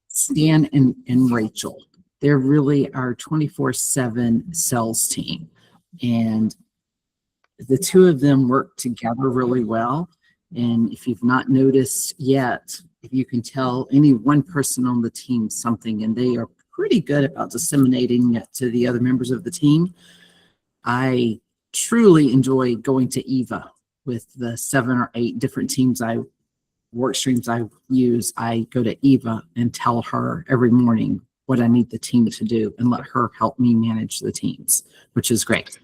Stan and Rachel. They're really our 24/7 sales team. And the two of them work together really well. And if you've not noticed yet, if you can tell any one person on the team something, and they are pretty good about disseminating it to the other members of the team. I truly enjoy going to Eva with the 7 or 8 different work streams I use. I go to Eva and tell her every morning what I need the team to do and let her help me manage the teams, which is great.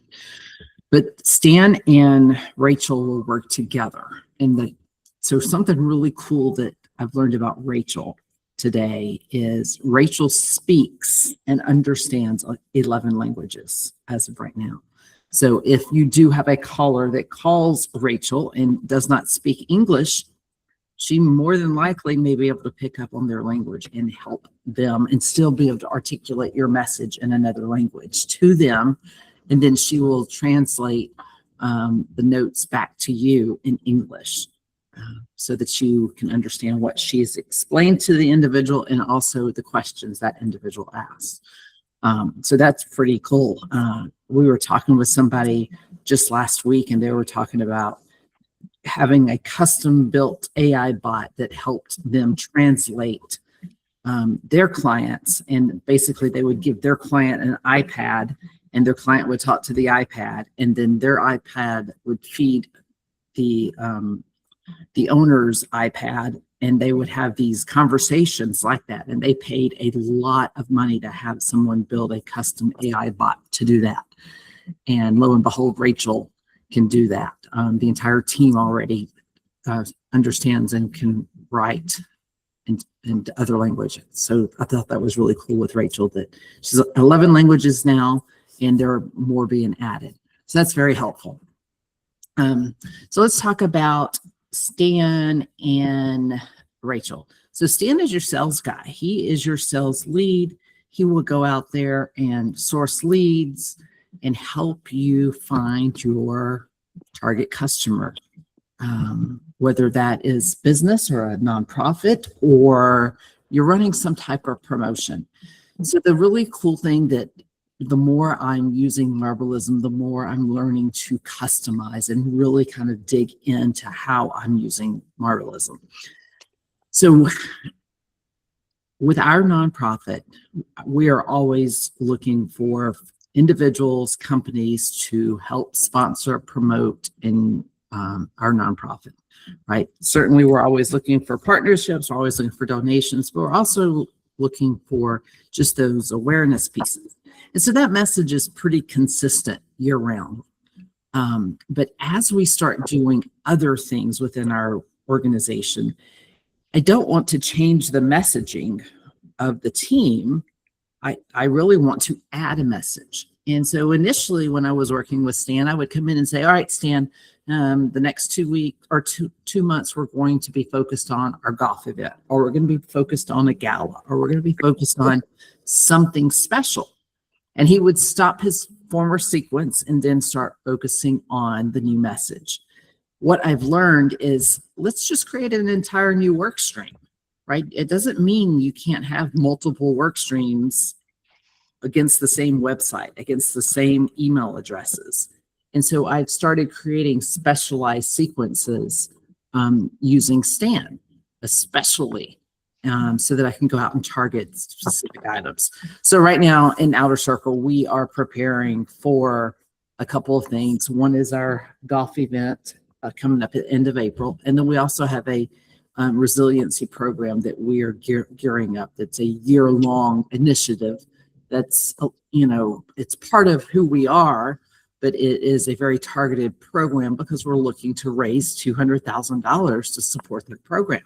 But Stan and Rachel will work together. So something really cool that I've learned about Rachel today is Rachel speaks and understands 11 languages as of right now. So if you do have a caller that calls Rachel and does not speak English, she more than likely may be able to pick up on their language and help them and still be able to articulate your message in another language to them. And then she will translate the notes back to you in English so that you can understand what she's explained to the individual and also the questions that individual asks. So that's pretty cool. We were talking with somebody just last week, and they were talking about having a custom-built AI bot that helped them translate their clients. And basically, they would give their client an iPad, and their client would talk to the iPad, and then their iPad would feed the owner's iPad, and they would have these conversations like that. And they paid a lot of money to have someone build a custom AI bot to do that. And lo and behold, Rachel can do that. The entire team already understands and can write in other languages. So I thought that was really cool with Rachel, that she's 11 languages now, and there are more being added. So that's very helpful. So let's talk about Stan and Rachel. So Stan is your sales guy. He is your sales lead. He will go out there and source leads and help you find your target customer, whether that is business or a nonprofit or you're running some type of promotion. So the really cool thing that the more I'm using Marblism, the more I'm learning to customize and really kind of dig into how I'm using Marblism. So with our nonprofit, we are always looking for individuals, companies to help sponsor, promote in our nonprofit, right? Certainly, we're always looking for partnerships, we're always looking for donations, but we're also looking for just those awareness pieces. And so that message is pretty consistent year round. But as we start doing other things within our organization, I don't want to change the messaging of the team. I really want to add a message. And so initially when I was working with Stan, I would come in and say, all right, Stan, the next 2 weeks or two months, we're going to be focused on our golf event, or we're going to be focused on a gala, or we're going to be focused on something special. And he would stop his former sequence and then start focusing on the new message. What I've learned is let's just create an entire new work stream, right? It doesn't mean you can't have multiple work streams against the same website, against the same email addresses. And so I've started creating specialized sequences using Stan, especially. So that I can go out and target specific items. So right now in Outer Circle, we are preparing for a couple of things. One is our golf event coming up at the end of April. And then we also have a resiliency program that we are gearing up. That's a year-long initiative. That's, it's part of who we are, but it is a very targeted program because we're looking to raise $200,000 to support the program.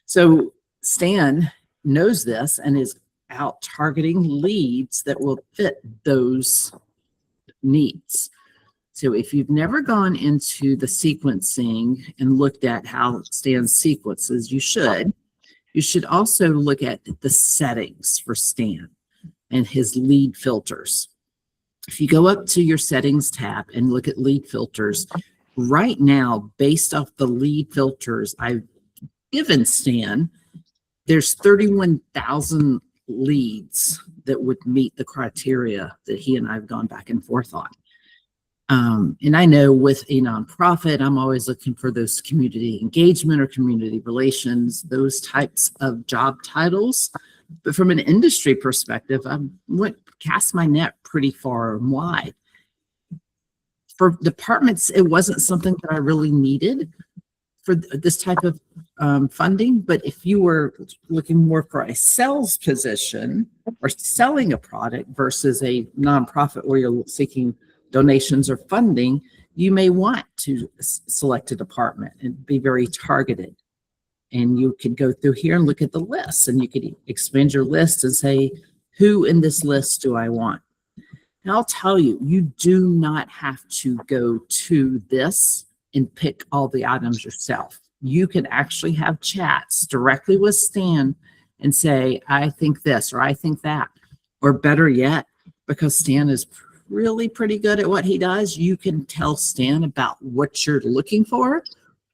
So Stan knows this and is out targeting leads that will fit those needs. So if you've never gone into the sequencing and looked at how Stan sequences, you should. You should also look at the settings for Stan and his lead filters. If you go up to your settings tab and look at lead filters, right now, based off the lead filters I've given Stan, there's 31,000 leads that would meet the criteria that he and I have gone back and forth on. And I know with a nonprofit, I'm always looking for those community engagement or community relations, those types of job titles. But from an industry perspective, I went cast my net pretty far and wide. For departments, it wasn't something that I really needed for this type of funding. But if you were looking more for a sales position or selling a product versus a nonprofit where you're seeking donations or funding, you may want to select a department and be very targeted. And you could go through here and look at the list, and you could expand your list and say, who in this list do I want? And I'll tell you, you do not have to go to this and pick all the items yourself. You can actually have chats directly with Stan and say, I think this, or I think that, or better yet, because Stan is really pretty good at what he does, you can tell Stan about what you're looking for.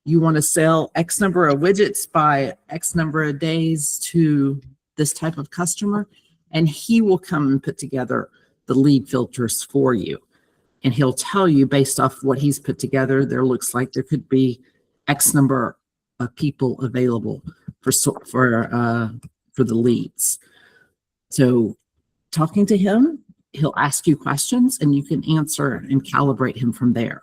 You want to sell X number of widgets by X number of days to this type of customer, and he will come and put together the lead filters for you. And he'll tell you based off what he's put together, there looks like there could be X number of people available for the leads. So talking to him, he'll ask you questions and you can answer and calibrate him from there.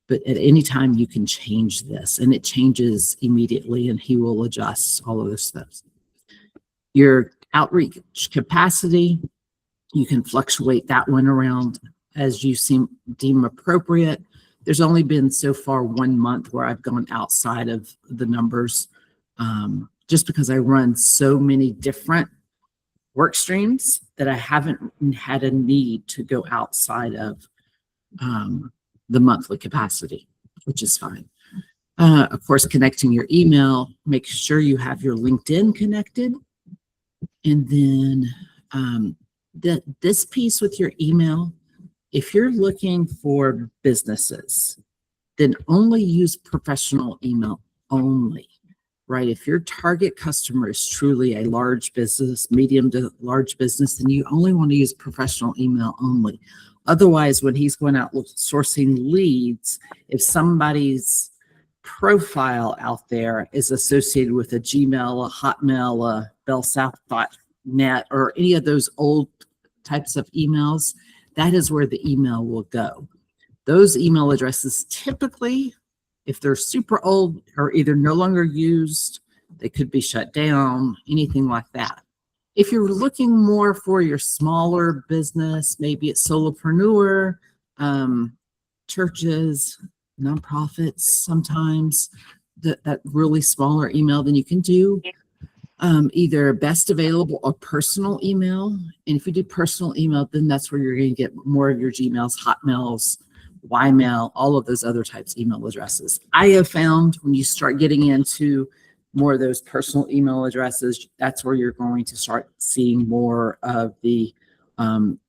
But at any time you can change this, and it changes immediately, and he will adjust all of those steps. Your outreach capacity, you can fluctuate that one around as you deem appropriate. There's only been so far 1 month where I've gone outside of the numbers, just because I run so many different work streams that I haven't had a need to go outside of the monthly capacity, which is fine. Of course, connecting your email, make sure you have your LinkedIn connected. And then this piece with your email, if you're looking for businesses, then only use professional email only, right? If your target customer is truly a large business, medium to large business, then you only want to use professional email only. Otherwise, when he's going out sourcing leads, if somebody's profile out there is associated with a Gmail, a Hotmail, a bellsouth.net, or any of those old types of emails, that is where the email will go. Those email addresses typically, if they're super old, are either no longer used, they could be shut down, anything like that. If you're looking more for your smaller business, maybe it's solopreneur, churches, nonprofits, sometimes that really smaller email, then you can do either best available or personal email. And if you do personal email, then that's where you're going to get more of your Gmails, Hotmails, Ymail, all of those other types of email addresses. I have found when you start getting into more of those personal email addresses, that's where you're going to start seeing more of the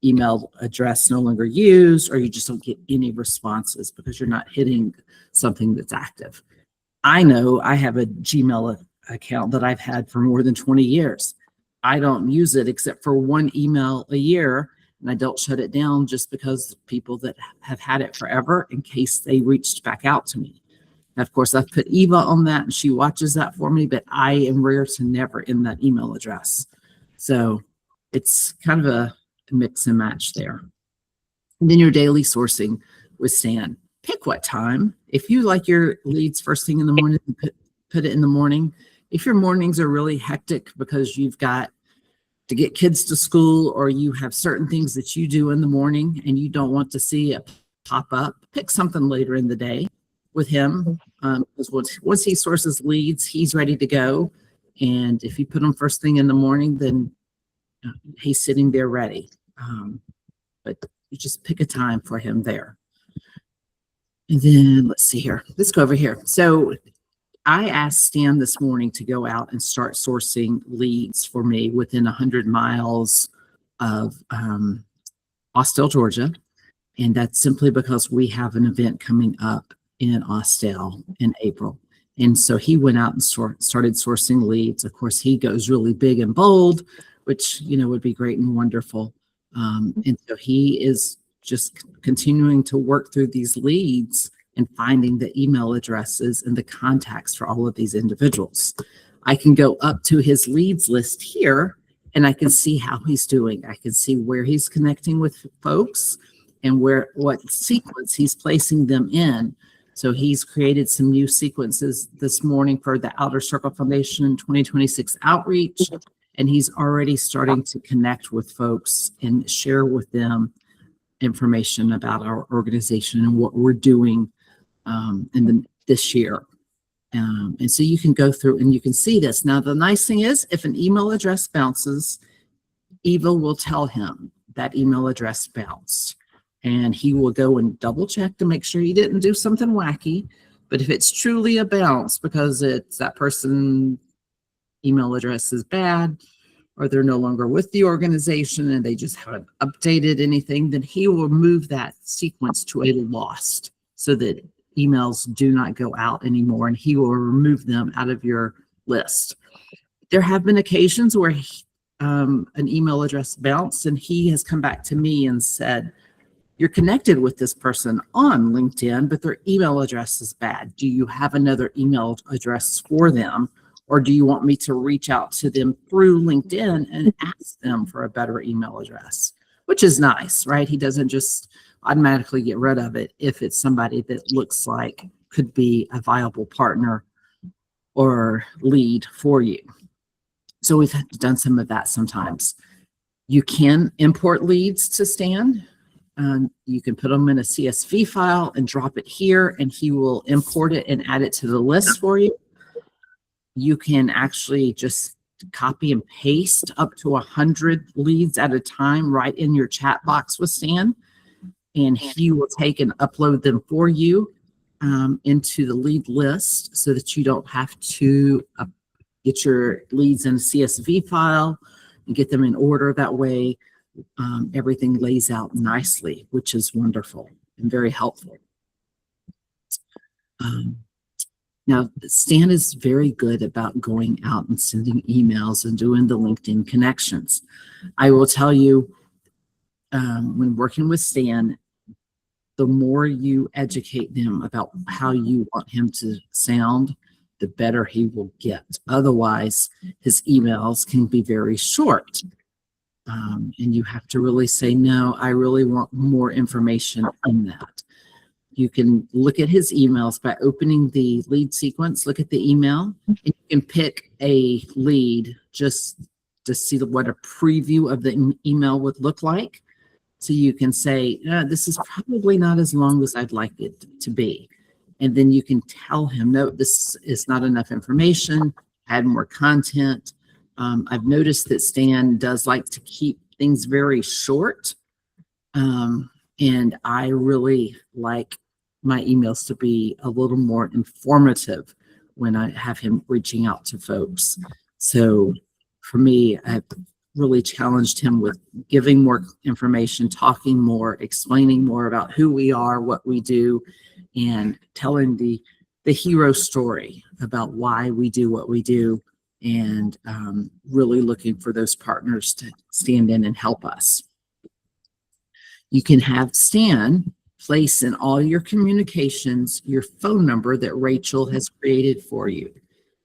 email address no longer used, or you just don't get any responses because you're not hitting something that's active. I know I have a Gmail account that I've had for more than 20 years. I don't use it except for one email a year, and I don't shut it down just because people that have had it forever, in case they reached back out to me. And of course, I've put Eva on that and she watches that for me, but I am rare to never in that email address. So it's kind of a mix and match there. And then your daily sourcing with Stan. Pick what time. If you like your leads first thing in the morning, put it in the morning. If your mornings are really hectic because you've got to get kids to school, or you have certain things that you do in the morning and you don't want to see it pop up, pick something later in the day with him. Because once he sources leads, he's ready to go. And if you put him first thing in the morning, then he's sitting there ready. But you just pick a time for him there. And then let's see here. Let's go over here. So I asked Stan this morning to go out and start sourcing leads for me within 100 miles of Austell, Georgia. And that's simply because we have an event coming up in Austell in April. And so he went out and started sourcing leads. Of course, he goes really big and bold, which, would be great and wonderful. And so he is just continuing to work through these leads and finding the email addresses and the contacts for all of these individuals. I can go up to his leads list here and I can see how he's doing. I can see where he's connecting with folks and what sequence he's placing them in. So he's created some new sequences this morning for the Outer Circle Foundation 2026 outreach, and he's already starting to connect with folks and share with them information about our organization and what we're doing this year. And so you can go through and you can see this. Now, the nice thing is, if an email address bounces, Eva will tell him that email address bounced. And he will go and double check to make sure he didn't do something wacky. But if it's truly a bounce because it's that person email address is bad, or they're no longer with the organization and they just haven't updated anything, then he will move that sequence to a lost so that emails do not go out anymore, and he will remove them out of your list. There have been occasions where an email address bounced and he has come back to me and said, you're connected with this person on LinkedIn, but their email address is bad. Do you have another email address for them? Or do you want me to reach out to them through LinkedIn and ask them for a better email address? Which is nice, right? He doesn't just automatically get rid of it if it's somebody that looks like could be a viable partner or lead for you. So we've done some of that sometimes. You can import leads to Stan. You can put them in a CSV file and drop it here, and he will import it and add it to the list for you. You can actually just copy and paste up to 100 leads at a time right in your chat box with Stan, and he will take and upload them for you into the lead list so that you don't have to get your leads in a CSV file and get them in order. That way, everything lays out nicely, which is wonderful and very helpful. Now, Stan is very good about going out and sending emails and doing the LinkedIn connections. I will tell you, when working with Stan, the more you educate them about how you want him to sound, the better he will get. Otherwise, his emails can be very short. And you have to really say, no, I really want more information in that. You can look at his emails by opening the lead sequence, look at the email, and you can pick a lead just to see what a preview of the email would look like. So you can say, this is probably not as long as I'd like it to be. And then you can tell him, no, this is not enough information, add more content. I've noticed that Stan does like to keep things very short. And I really like my emails to be a little more informative when I have him reaching out to folks. So for me, I've really challenged him with giving more information, talking more, explaining more about who we are, what we do, and telling the hero story about why we do what we do, and really looking for those partners to stand in and help us. You can have Stan place in all your communications your phone number that Rachel has created for you.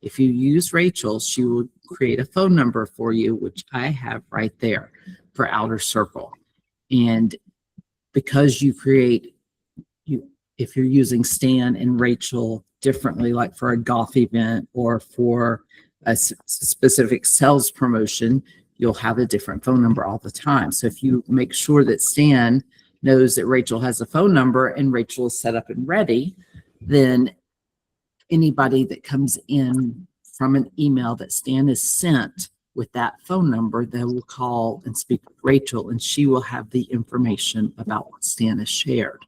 If you use Rachel, she will create a phone number for you, which I have right there for Outer Circle. And because you create, if you're using Stan and Rachel differently, like for a golf event or for a specific sales promotion, you'll have a different phone number all the time. So if you make sure that Stan knows that Rachel has a phone number and Rachel is set up and ready, then anybody that comes in from an email that Stan has sent with that phone number, they will call and speak with Rachel, and she will have the information about what Stan has shared.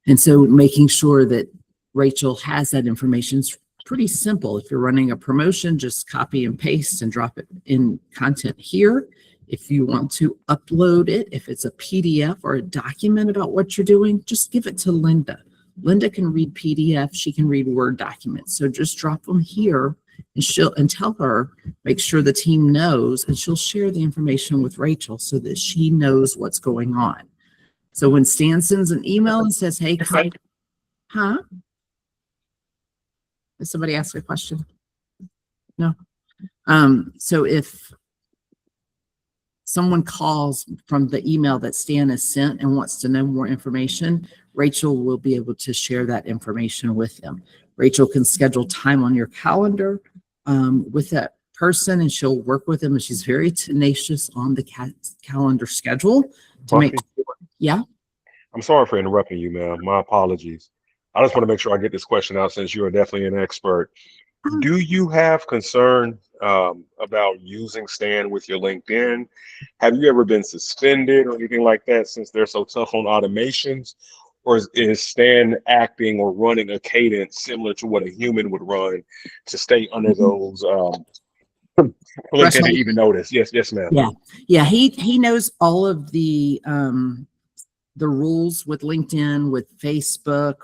And so making sure that Rachel has that information is pretty simple. If you're running a promotion, just copy and paste and drop it in content here. If you want to upload it, if it's a PDF or a document about what you're doing, just give it to Linda. Linda can read PDF. She can read Word documents. So just drop them here and tell her, make sure the team knows, and she'll share the information with Rachel so that she knows what's going on. So when Stan sends an email and says, hey, huh? Did somebody ask a question? No. So if someone calls from the email that Stan has sent and wants to know more information, Rachel will be able to share that information with them. Rachel can schedule time on your calendar with that person, and she'll work with them. And she's very tenacious on the calendar schedule to make sure. Yeah. I'm sorry for interrupting you, ma'am. My apologies. I just want to make sure I get this question out since you are definitely an expert. Do you have concern about using Stan with your LinkedIn? Have you ever been suspended or anything like that since they're so tough on automations? Or is Stan acting or running a cadence similar to what a human would run to stay under those LinkedIn to even notice? Yes, ma'am. Yeah. He knows all of the rules with LinkedIn, with Facebook,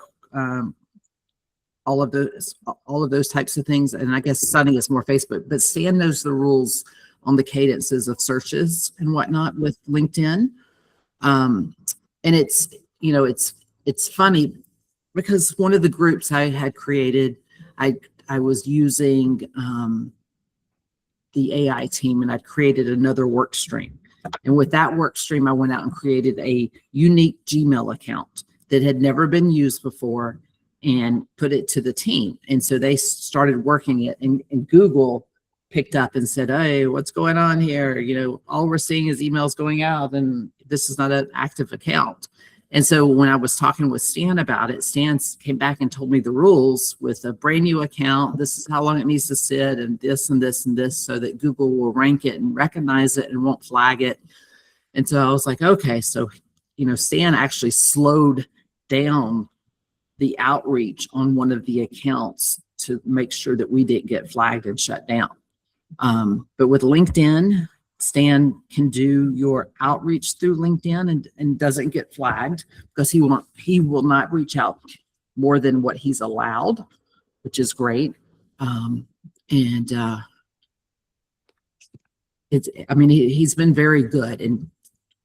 all of those types of things. And I guess Sunny is more Facebook, but Stan knows the rules on the cadences of searches and whatnot with LinkedIn. And it's funny because one of the groups I had created, I was using the AI team, and I'd created another work stream. And with that work stream, I went out and created a unique Gmail account that had never been used before and put it to the team. And so they started working it, and Google picked up and said, hey, what's going on here? All we're seeing is emails going out, and this is not an active account. And so when I was talking with Stan about it, Stan came back and told me the rules with a brand new account. This is how long it needs to sit, and this and this and this, so that Google will rank it and recognize it and won't flag it. And so I was like, okay, so, Stan actually slowed down the outreach on one of the accounts to make sure that we didn't get flagged and shut down. But with LinkedIn, Stan can do your outreach through LinkedIn and doesn't get flagged because he will not reach out more than what he's allowed, which is great. He's been very good. And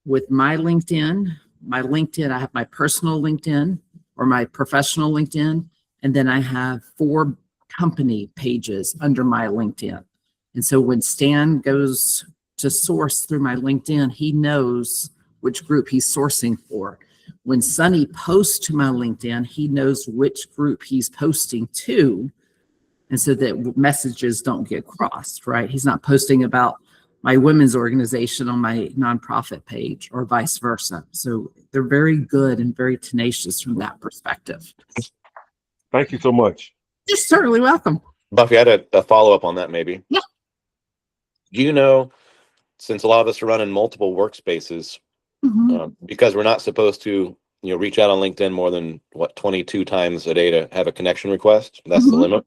with my LinkedIn, I have my personal LinkedIn or my professional LinkedIn, and then I have 4 company pages under my LinkedIn. And so when Stan goes to source through my LinkedIn, he knows which group he's sourcing for. When Sunny posts to my LinkedIn, he knows which group he's posting to, and so that messages don't get crossed, right? He's not posting about my women's organization on my nonprofit page or vice versa. So they're very good and very tenacious from that perspective. Thank you so much. You're certainly welcome. Buffy, I had a follow-up on that maybe. Yeah. Do you know, since a lot of us are running multiple workspaces, because we're not supposed to, reach out on LinkedIn more than 22 times a day to have a connection request. That's the limit.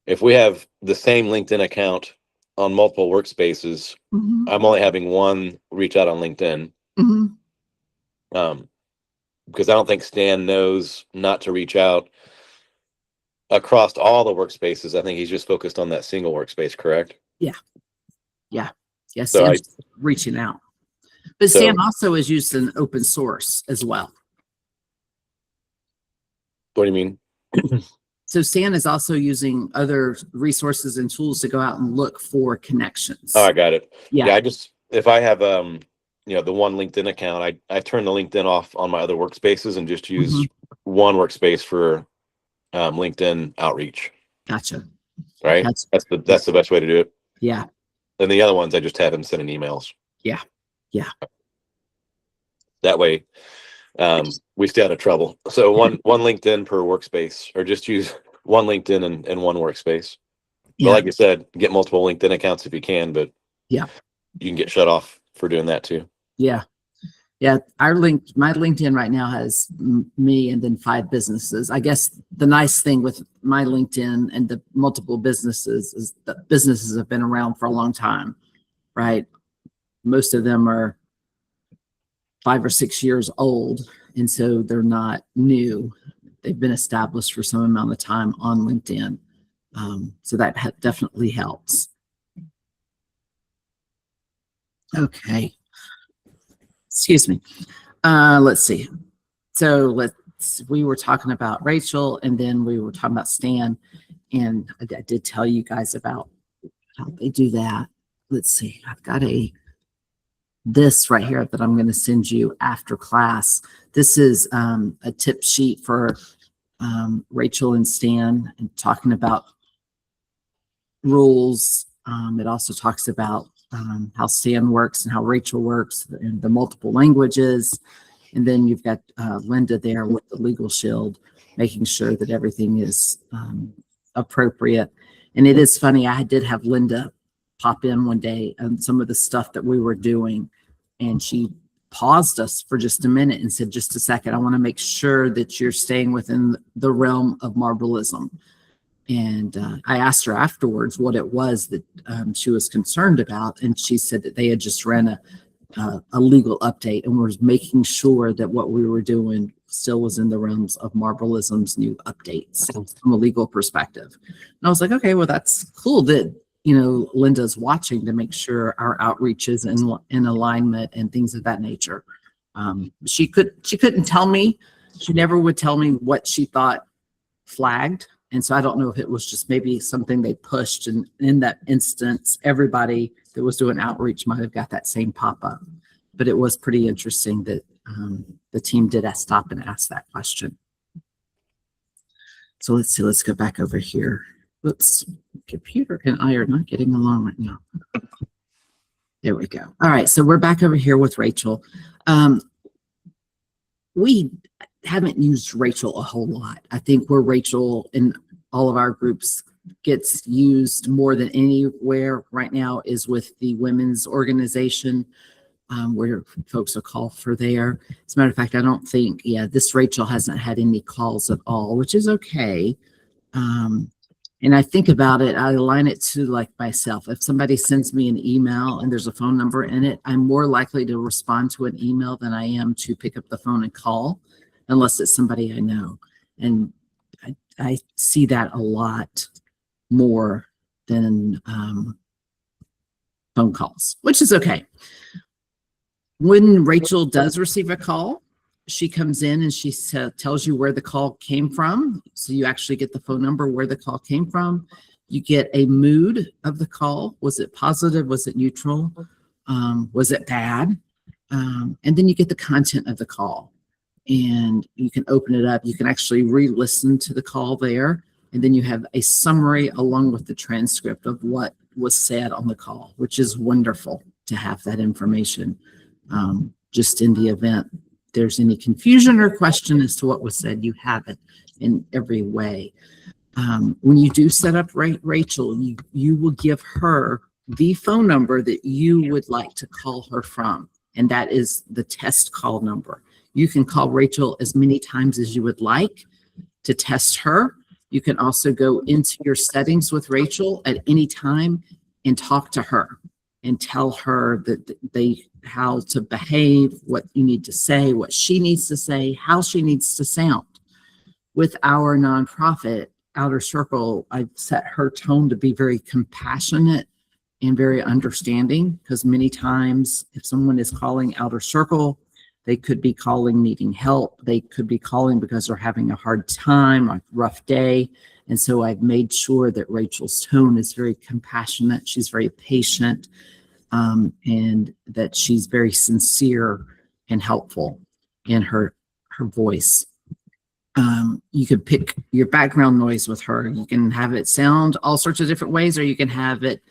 If we have the same LinkedIn account on multiple workspaces, I'm only having one reach out on LinkedIn. Because I don't think Stan knows not to reach out across all the workspaces. I think he's just focused on that single workspace, correct? Yeah. So Stan's reaching out. But Stan also is used in open source as well. What do you mean? So Stan is also using other resources and tools to go out and look for connections. Oh, I got it. Yeah. If I have the one LinkedIn account, I turn the LinkedIn off on my other workspaces and just use one workspace for LinkedIn outreach. Gotcha. Right? That's the best way to do it. Yeah. And the other ones I just have him sending emails. Yeah. That way we stay out of trouble. So one LinkedIn per workspace, or just use one LinkedIn and one workspace. But like you said, get multiple LinkedIn accounts if you can, but you can get shut off for doing that too. Yeah. My LinkedIn right now has me and then 5 businesses. I guess the nice thing with my LinkedIn and the multiple businesses is that businesses have been around for a long time, right? Most of them are 5 or 6 years old. And so they're not new. They've been established for some amount of time on LinkedIn. So that definitely helps. Okay. Excuse me. Let's see. So we were talking about Rachel, and then we were talking about Stan, and I did tell you guys about how they do that. Let's see. I've got this right here that I'm going to send you after class. This is a tip sheet for Rachel and Stan, and talking about rules. It also talks about how Stan works and how Rachel works, and the multiple languages. And then you've got Linda there with the legal shield, making sure that everything is appropriate. And it is funny, I did have Linda pop in one day on some of the stuff that we were doing, and she paused us for just a minute and said, just a second, I want to make sure that you're staying within the realm of Marblism. And I asked her afterwards what it was that she was concerned about, and she said that they had just ran a legal update and was making sure that what we were doing still was in the realms of Marblism's new updates from a legal perspective. And I was like, okay, well, that's cool that, you know, Linda's watching to make sure our outreach is in alignment and things of that nature. She couldn't tell me. She never would tell me what she thought flagged. And so I don't know if it was just maybe something they pushed, and in that instance, everybody that was doing outreach might have got that same pop-up. But it was pretty interesting that the team did stop and ask that question. So let's see, let's go back over here. Whoops, computer and I are not getting along right now. There we go. All right, so we're back over here with Rachel. We haven't used Rachel a whole lot. I think where Rachel in all of our groups gets used more than anywhere right now is with the women's organization, where folks are called for there. As a matter of fact, I don't think, this Rachel hasn't had any calls at all, which is okay. And I think about it, I align it to like myself. If somebody sends me an email and there's a phone number in it, I'm more likely to respond to an email than I am to pick up the phone and call, unless it's somebody I know. And I see that a lot more than phone calls, which is okay. When Rachel does receive a call, she comes in and she tells you where the call came from. So you actually get the phone number, where the call came from. You get a mood of the call. Was it positive? Was it neutral? Was it bad? And then you get the content of the call. And you can open it up. You can actually re-listen to the call there. And then you have a summary along with the transcript of what was said on the call, which is wonderful to have that information. Just in the event there's any confusion or question as to what was said, you have it in every way. When you do set up Rachel, you will give her the phone number that you would like to call her from. And that is the test call number. You can call Rachel as many times as you would like to test her. You can also go into your settings with Rachel at any time and talk to her and tell her that how to behave, what you need to say, what she needs to say, how she needs to sound. With our nonprofit, Outer Circle, I've set her tone to be very compassionate and very understanding, because many times if someone is calling Outer Circle, they could be calling needing help. They could be calling because they're having a hard time, a rough day. And so I've made sure that Rachel's tone is very compassionate. She's very patient, and that she's very sincere and helpful in her voice. You can pick your background noise with her. You can have it sound all sorts of different ways, or you can have it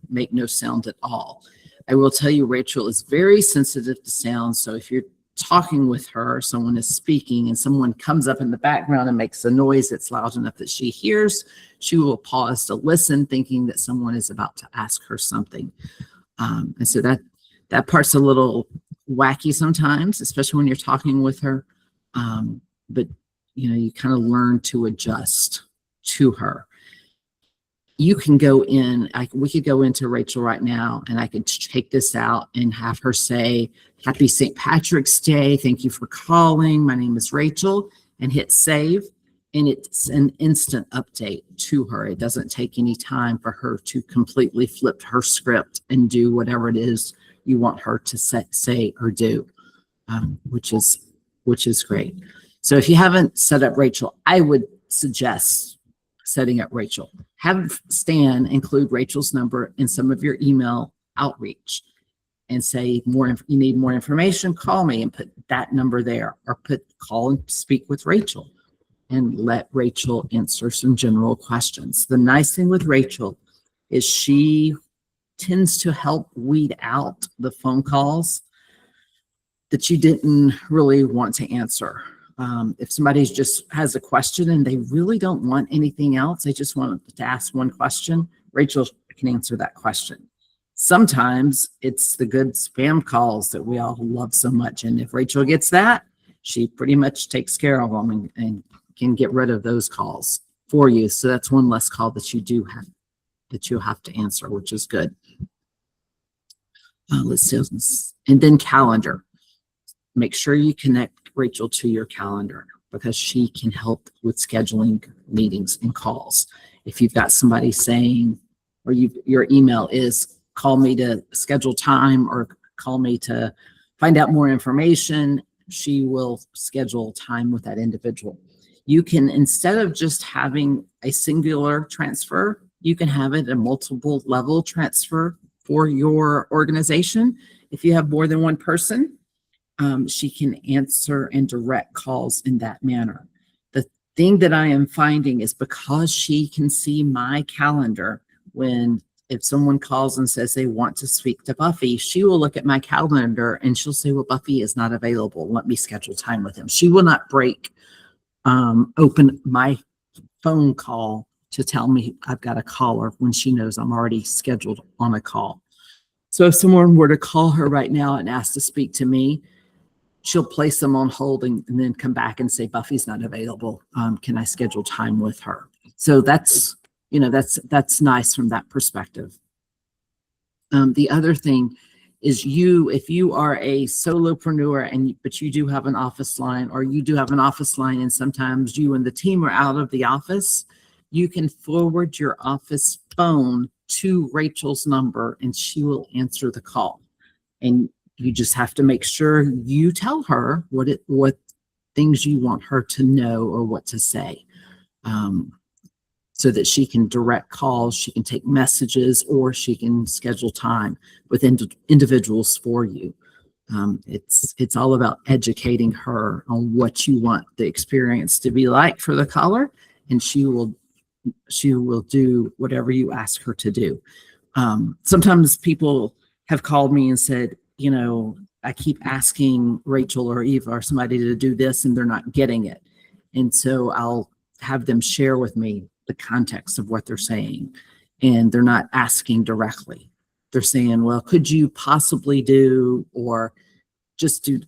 make no sound at all. I will tell you, Rachel is very sensitive to sound. So if you're talking with her, someone is speaking and someone comes up in the background and makes a noise that's loud enough that she hears, she will pause to listen, thinking that someone is about to ask her something. And so that part's a little wacky sometimes, especially when you're talking with her. But you know, you kind of learn to adjust to her. you can go in, we could go into Rachel right now and I could take this out and have her say, Happy St. Patrick's Day. Thank you for calling. My name is Rachel, and hit save. And it's an instant update to her. It doesn't take any time for her to completely flip her script and do whatever it is you want her to say or do, which is great. So if you haven't set up Rachel, I would suggest setting up Rachel. Have Stan include Rachel's number in some of your email outreach and say, you need more information, call me, and put that number there, or call and speak with Rachel and let Rachel answer some general questions. The nice thing with Rachel is she tends to help weed out the phone calls that you didn't really want to answer. If somebody just has a question and they really don't want anything else, they just want to ask one question, Rachel can answer that question. Sometimes it's the good spam calls that we all love so much. And if Rachel gets that, she pretty much takes care of them and can get rid of those calls for you. So that's one less call that you have to answer, which is good. Let's see. And then calendar. Make sure you connect Rachel to your calendar, because she can help with scheduling meetings and calls. If you've got somebody saying, or your email is call me to schedule time or call me to find out more information, she will schedule time with that individual. You can, instead of just having a singular transfer, you can have it a multiple level transfer for your organization. If you have more than one person, she can answer and direct calls in that manner. The thing that I am finding is, because she can see my calendar, if someone calls and says they want to speak to Buffy, she will look at my calendar and she'll say, well, Buffy is not available. Let me schedule time with him. She will not open my phone call to tell me I've got a caller when she knows I'm already scheduled on a call. So if someone were to call her right now and ask to speak to me, she'll place them on hold and then come back and say, Buffy's not available. Can I schedule time with her? So that's nice from that perspective. The other thing is, if you are a solopreneur but you do have an office line, or you do have an office line and sometimes you and the team are out of the office, you can forward your office phone to Rachel's number and she will answer the call. And you just have to make sure you tell her what things you want her to know or what to say, so that she can direct calls, she can take messages, or she can schedule time with individuals for you. It's all about educating her on what you want the experience to be like for the caller, and she will do whatever you ask her to do. Sometimes people have called me and said, I keep asking Rachel or Eva or somebody to do this and they're not getting it. And so I'll have them share with me the context of what they're saying. And they're not asking directly. They're saying, well, could you possibly do, or just do,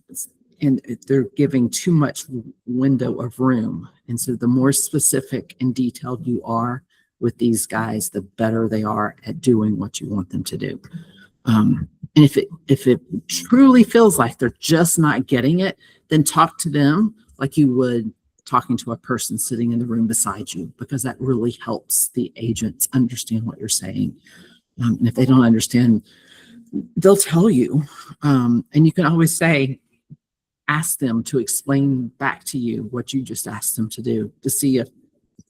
and they're giving too much window of room. And so the more specific and detailed you are with these guys, the better they are at doing what you want them to do. And if it truly feels like they're just not getting it, then talk to them like you would talking to a person sitting in the room beside you, because that really helps the agents understand what you're saying. And if they don't understand, they'll tell you. And you can always ask them to explain back to you what you just asked them to do, to see if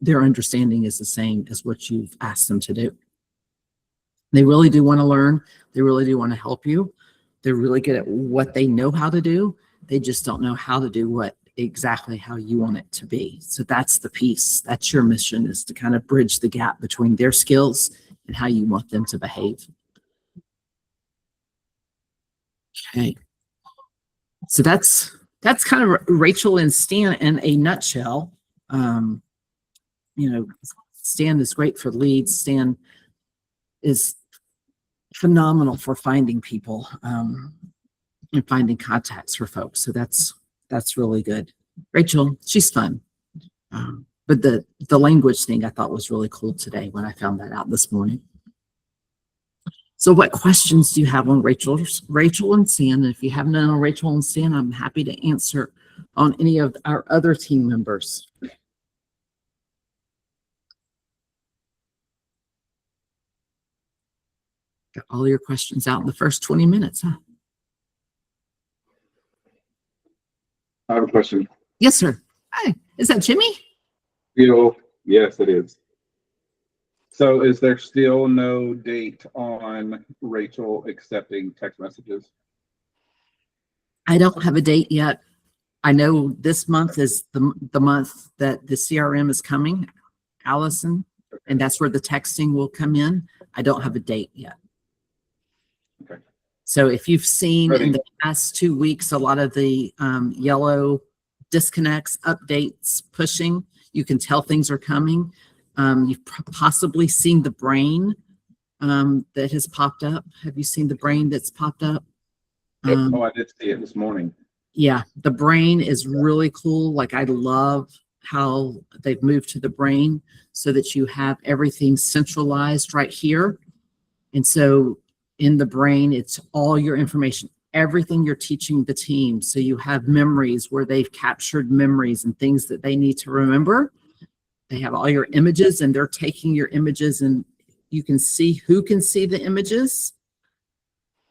their understanding is the same as what you've asked them to do. They really do want to learn. They really do want to help you. They're really good at what they know how to do. They just don't know how to do exactly how you want it to be. So that's the piece. That's your mission, is to kind of bridge the gap between their skills and how you want them to behave. Okay. So that's kind of Rachel and Stan in a nutshell. Stan is great for leads. Stan is phenomenal for finding people and finding contacts for folks. So that's really good. Rachel, she's fun, But the language thing I thought was really cool today when I found that out this morning. So what questions do you have on Rachel and Stan? And if you have none on Rachel and Stan, I'm happy to answer on any of our other team members. Got all your questions out in the first 20 minutes, huh? I have a question. Yes, sir. Hi, is that Jimmy? Yes, it is. So is there still no date on Rachel accepting text messages? I don't have a date yet. I know this month is the month that the CRM is coming, Allison, and that's where the texting will come in. I don't have a date yet. Okay. So if you've seen Ready. in the past 2 weeks, a lot of the yellow disconnects, updates, pushing, you can tell things are coming. You've possibly seen the brain that has popped up. Have you seen the brain that's popped up? Oh, I did see it this morning. Yeah, the brain is really cool. Like, I love how they've moved to the brain so that you have everything centralized right here. And so in the brain, it's all your information, everything you're teaching the team. So you have memories where they've captured memories and things that they need to remember. They have all your images, and they're taking your images, and you can see who can see the images.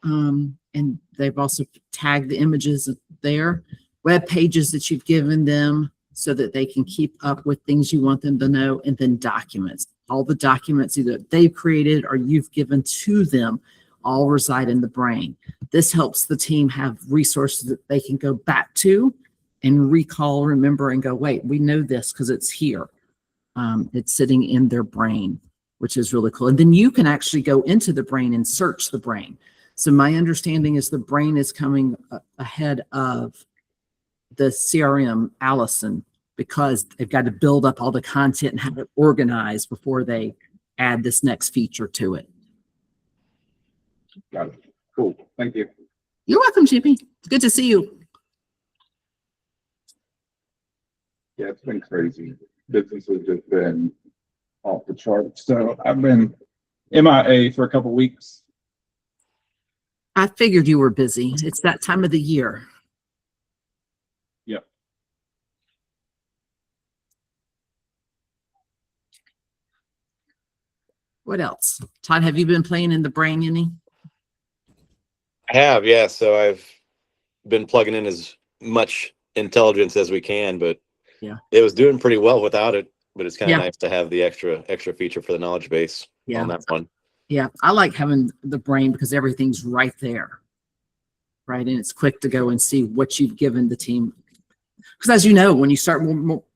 And they've also tagged the images there, web pages that you've given them so that they can keep up with things you want them to know, and then documents. All the documents either they've created or you've given to them all reside in the brain. This helps the team have resources that they can go back to and recall, remember, and go, wait, we know this because it's here. It's sitting in their brain, which is really cool. And then you can actually go into the brain and search the brain. So my understanding is the brain is coming ahead of the CRM, Allison, because they've got to build up all the content and have it organized before they add this next feature to it. Got it. Cool. Thank you. You're welcome, Jimmy. It's good to see you. Yeah, it's been crazy. Business has just been off the charts. So I've been MIA for a couple weeks. I figured you were busy. It's that time of the year. Yep. What else? Todd, have you been playing in the brain any? I have, yeah. So I've been plugging in as much intelligence as we can, but yeah, it was doing pretty well without it. But it's kind of Yeah. nice to have the extra feature for the knowledge base Yeah. on that one. Yeah, I like having the brain because everything's right there, right? And it's quick to go and see what you've given the team. Because as you know, when you start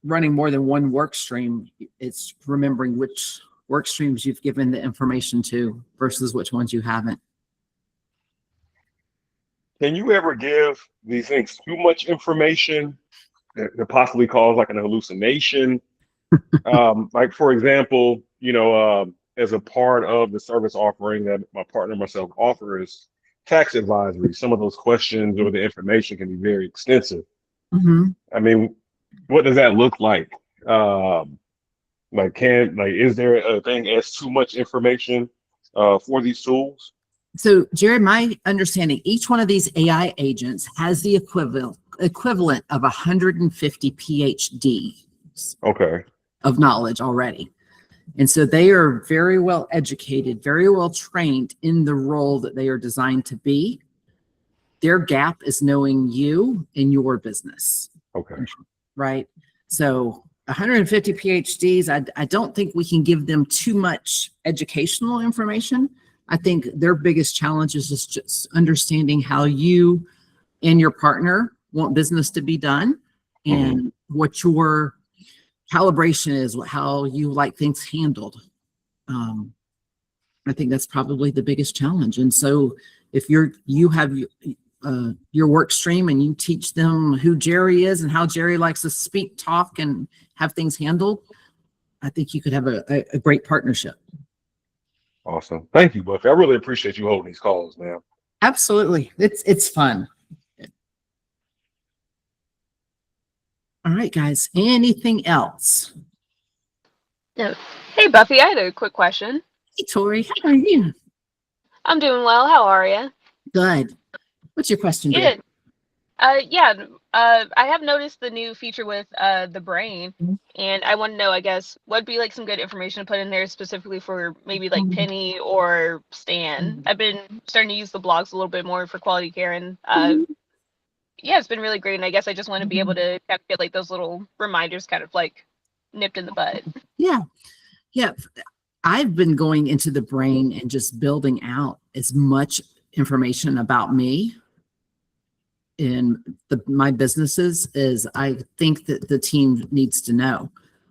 running more than one work stream, it's remembering which work streams you've given the information to versus which ones you haven't. Can you ever give these things too much information that possibly cause like an hallucination? Like, for example, as a part of the service offering that my partner and myself offer is tax advisory. Some of those questions or the information can be very extensive. Mm-hmm. I mean, what does that look like? Is there a thing as too much information for these tools? So, Jerry, my understanding, each one of these AI agents has the equivalent of 150 PhDs Okay. of knowledge already. And so they are very well educated, very well trained in the role that they are designed to be. Their gap is knowing you and your business. Okay. Right? So 150 PhDs, I don't think we can give them too much educational information. I think their biggest challenge is just understanding how you and your partner want business to be done and what your calibration is, how you like things handled. I think that's probably the biggest challenge. And so if you have your work stream and you teach them who Jerry is and how Jerry likes to speak, talk, and have things handled, I think you could have a great partnership. Awesome. Thank you, Buffy. I really appreciate you holding these calls, man. Absolutely. It's fun. All right, guys. Anything else? No. Hey, Buffy, I had a quick question. Hey, Tori, how are you? I'm doing well. How are you? Good. What's your question, dear? Good. Yeah. I have noticed the new feature with the brain, and I want to know, I guess, what'd be like some good information to put in there specifically for maybe like Penny or Stan. I've been starting to use the blogs a little bit more for quality care, and yeah, it's been really great. And I guess I just want to be able to kind of get like those little reminders, kind of like nipped in the bud. Yeah. Yeah. I've been going into the brain and just building out as much information about me in my businesses as I think that the team needs to know.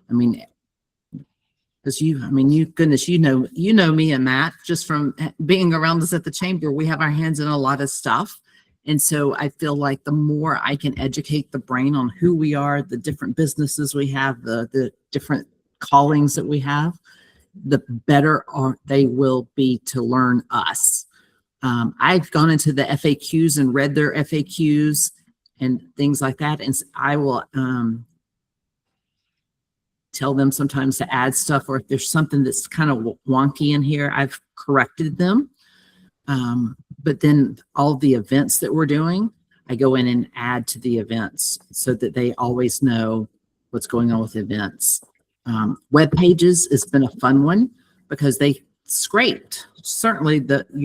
I mean, because goodness, you know me and Matt just from being around us at the chamber. We have our hands in a lot of stuff. And so I feel like the more I can educate the brain on who we are, the different businesses we have, the different callings that we have, the better they will be to learn us. I've gone into the FAQs and read their FAQs and things like that. And I will tell them sometimes to add stuff, or if there's something that's kind of wonky in here, I've corrected them. But then all the events that we're doing, I go in and add to the events so that they always know what's going on with events. Web pages has been a fun one because they scraped certainly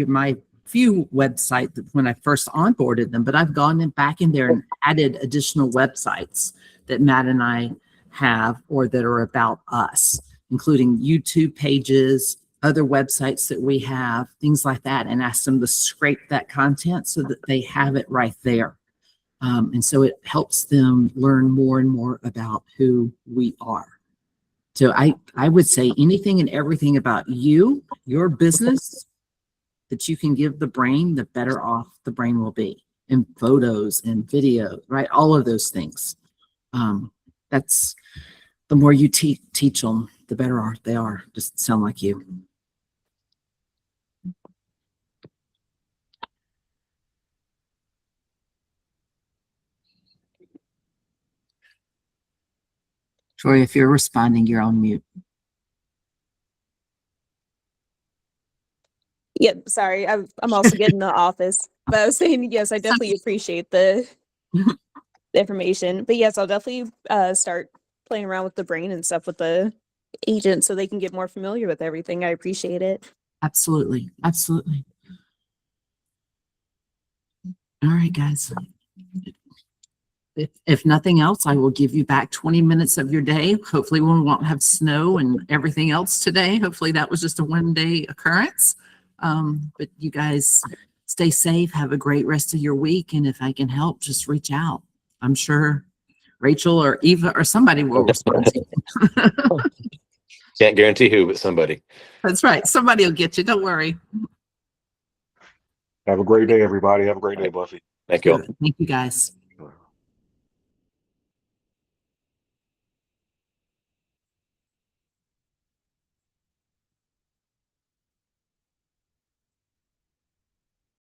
my few website when I first onboarded them, but I've gone back in there and added additional websites that Matt and I have or that are about us, including YouTube pages, other websites that we have, things like that, and ask them to scrape that content so that they have it right there. And so it helps them learn more and more about who we are. So I would say anything and everything about you, your business, that you can give the brain, the better off the brain will be. And photos and video, right? All of those things. That's the more you teach them, the better they are. Just sound like you. Troy, if you're responding, you're on mute. Yep, sorry, I'm also getting the office. But I was saying, yes, I definitely appreciate the information. But yes, I'll definitely start playing around with the brain and stuff with the agent so they can get more familiar with everything. I appreciate it. Absolutely. Absolutely. All right, guys. If nothing else, I will give you back 20 minutes of your day. Hopefully we won't have snow and everything else today. Hopefully that was just a one-day occurrence. But you guys stay safe. Have a great rest of your week. And if I can help, just reach out. I'm sure Rachel or Eva or somebody will respond to you. Can't guarantee who, but somebody. That's right. Somebody will get you. Don't worry. Have a great day, everybody. Have a great day, Buffy. Thank you all. Thank you, guys.